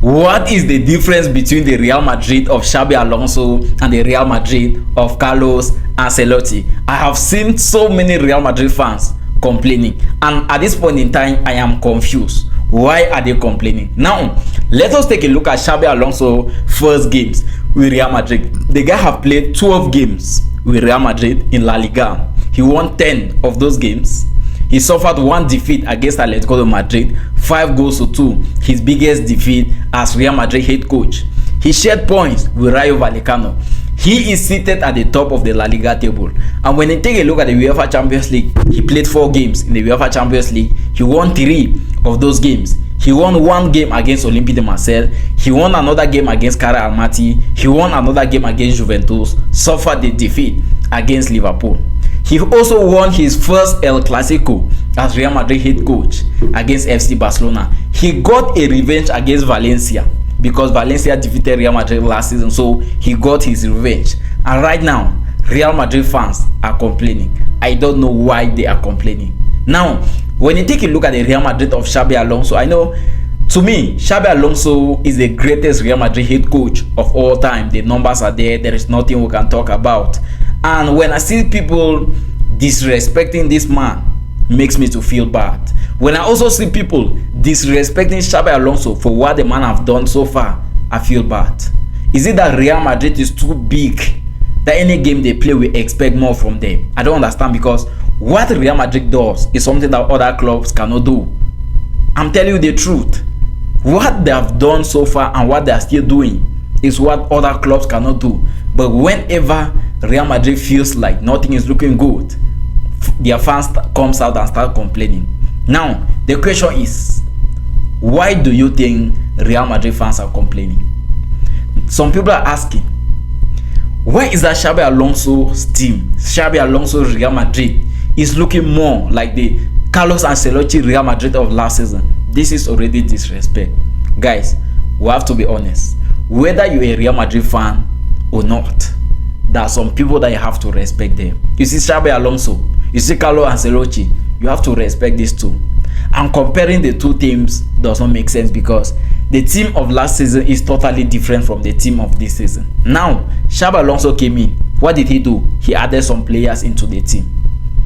What is the difference between the Real Madrid of Xabi Alonso and the Real Madrid of Carlo Ancelotti? I have seen so many Real Madrid fans complaining, and at this point in time I am confused. Why are they complaining? Now let us take a look at Xabi Alonso first games with Real Madrid. The guy have played 12 games with Real Madrid in La Liga. He won 10 of those games. He suffered one defeat against Atletico de Madrid, 5-2, his biggest defeat as Real Madrid head coach. He shared points with Rayo Vallecano. He is seated at the top of the La Liga table. And when you take a look at the UEFA Champions League, he played 4 games in the UEFA Champions League. He won 3 of those games. He won 1 game against Olympique de Marseille. He won another game against Carlo Ancelotti. He won another game against Juventus. Suffered the defeat against Liverpool. He also won his first El Clasico as Real Madrid head coach against FC Barcelona. He got a revenge against Valencia because Valencia defeated Real Madrid last season, so he got his revenge. And right now, Real Madrid fans are complaining. I don't know why they are complaining. Now, when you take a look at the Real Madrid of Xabi Alonso, I know, to me, Xabi Alonso is the greatest Real Madrid head coach of all time. The numbers are there. There is nothing we can talk about. And when I see people disrespecting this man, makes me to feel bad. When I also see people disrespecting Xabi Alonso for what the man have done so far, I feel bad. Is it that Real Madrid is too big that any game they play we expect more from them? I don't understand, because what Real Madrid does is something that other clubs cannot do. I'm telling you the truth. What they have done so far and what they are still doing is what other clubs cannot do. But whenever Real Madrid feels like nothing is looking good, their fans comes out and start complaining. Now the question is, why do you think Real Madrid fans are complaining? Some people are asking, why is that Xabi Alonso's team, Xabi Alonso's Real Madrid, is looking more like the Carlos Ancelotti Real Madrid of last season? This is already disrespect. Guys, we have to be honest. Whether you're a Real Madrid fan or not, there are some people that you have to respect them. You see Xabi Alonso, you see Carlo Ancelotti, you have to respect these two. And comparing the two teams does not make sense, because the team of last season is totally different from the team of this season. Now, Xabi Alonso came in. What did he do? He added some players into the team.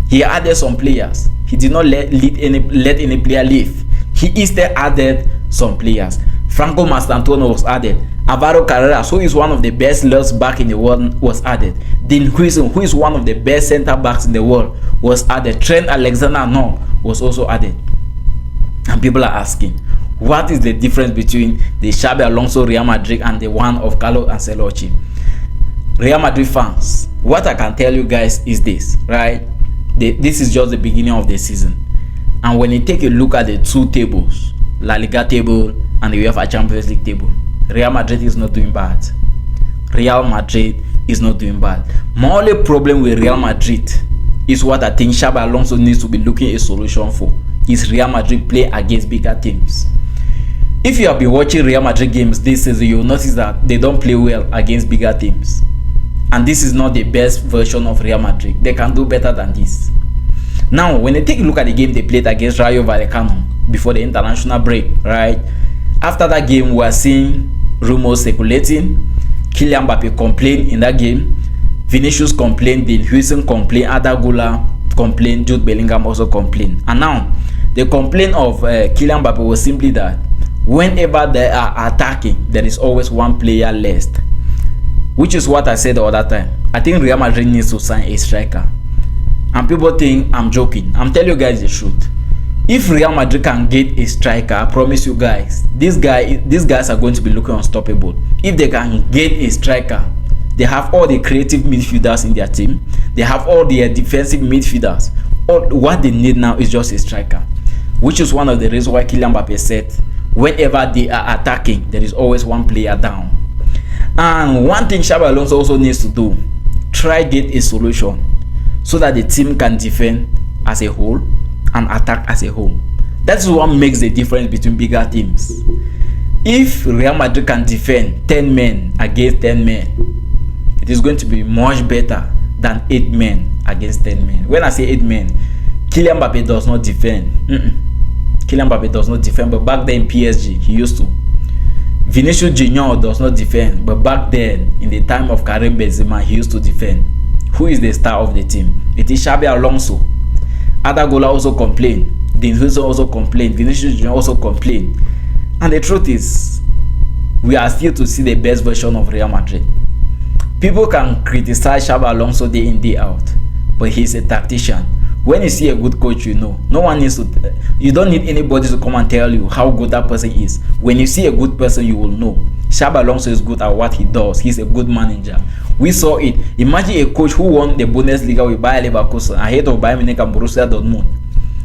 He added some players. He did not let any player leave. He instead added some players. Franco Mastantuono was added. Alvaro Carreras, who is one of the best left back in the world, was added. Dean Huijsen, who is one of the best center backs in the world, was added. Trent Alexander-Arnold was also added. And people are asking, what is the difference between the Xabi Alonso Real Madrid and the one of Carlo Ancelotti? Real Madrid fans, what I can tell you guys is this, right? This is just the beginning of the season. And when you take a look at the two tables, La Liga table and the UEFA Champions League table, Real Madrid is not doing bad. Real Madrid is not doing bad. My only problem with Real Madrid is what I think Xabi Alonso needs to be looking a solution for, is Real Madrid play against bigger teams. If you have been watching Real Madrid games this season, you'll notice that they don't play well against bigger teams. And this is not the best version of Real Madrid. They can do better than this. Now, when you take a look at the game they played against Rayo Vallecano before the international break, right? After that game, we are seeing rumors circulating. Kylian Mbappé complained in that game. Vinicius complained. Dean Huijsen complained. Arda Güler complained. Jude Bellingham also complained. And now, the complaint of Kylian Mbappé was simply that whenever they are attacking, there is always one player less. Which is what I said the other time. I think Real Madrid needs to sign a striker. And people think I'm joking. I'm telling you guys the truth. If Real Madrid can get a striker, I promise you guys, these guys are going to be looking unstoppable. If they can get a striker, they have all the creative midfielders in their team. They have all the defensive midfielders. All what they need now is just a striker, which is one of the reasons why Kylian Mbappé said, whenever they are attacking, there is always one player down. And one thing Xabi Alonso also needs to do, try get a solution so that the team can defend as a whole and attack as a whole. That's what makes the difference between bigger teams. If Real Madrid can defend 10 men against 10 men, it is going to be much better than 8 men against 10 men. When I say 8 men, Kylian Mbappé does not defend. Kylian Mbappé does not defend, but back then in PSG, he used to. Vinicius Junior does not defend, but back then, in the time of Karim Benzema, he used to defend. Who is the star of the team? It is Xabi Alonso. Other goalers also complain. Vinicius also complained. Vinicius Junior also complained. And the truth is, we are still to see the best version of Real Madrid. People can criticize Xabi Alonso day in, day out, but he's a tactician. When you see a good coach, you know. No one needs to. You don't need anybody to come and tell you how good that person is. When you see a good person, you will know. Xabi Alonso is good at what he does. He's a good manager. We saw it. Imagine a coach who won the Bundesliga with Bayer Leverkusen ahead of Bayern Munich and Borussia Dortmund.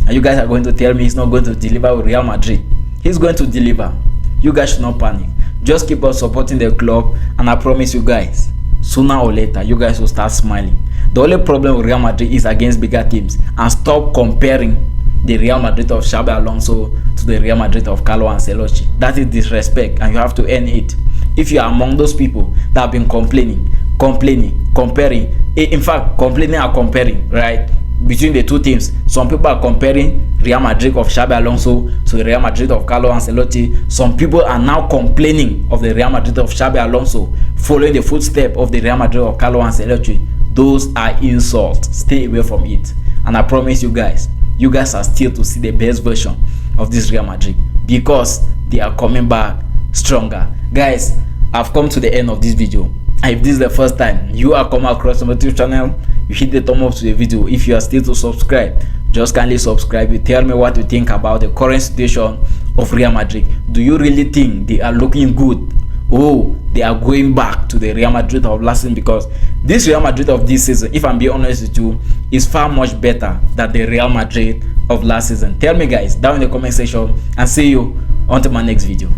And you guys are going to tell me he's not going to deliver with Real Madrid. He's going to deliver. You guys should not panic. Just keep on supporting the club, and I promise you guys, sooner or later, you guys will start smiling. The only problem with Real Madrid is against bigger teams, and stop comparing the Real Madrid of Xabi Alonso to the Real Madrid of Carlo Ancelotti. That is disrespect, and you have to earn it. If you are among those people that have been complaining, comparing, in fact, complaining and comparing, right, between the two teams. Some people are comparing Real Madrid of Xabi Alonso to the Real Madrid of Carlo Ancelotti. Some people are now complaining of the Real Madrid of Xabi Alonso following the footsteps of the Real Madrid of Carlo Ancelotti. Those are insults. Stay away from it. And I promise you guys are still to see the best version of this Real Madrid, because they are coming back stronger. Guys, I've come to the end of this video. If this is the first time you are coming across my YouTube channel, you hit the thumb up to the video. If you are still to subscribe, just kindly subscribe. You tell me what you think about the current situation of Real Madrid. Do you really think they are looking good? Oh, they are going back to the Real Madrid of last season? Because this Real Madrid of this season, if I'm being honest with you, is far much better than the Real Madrid of last season. Tell me guys down in the comment section, and see you until my next video.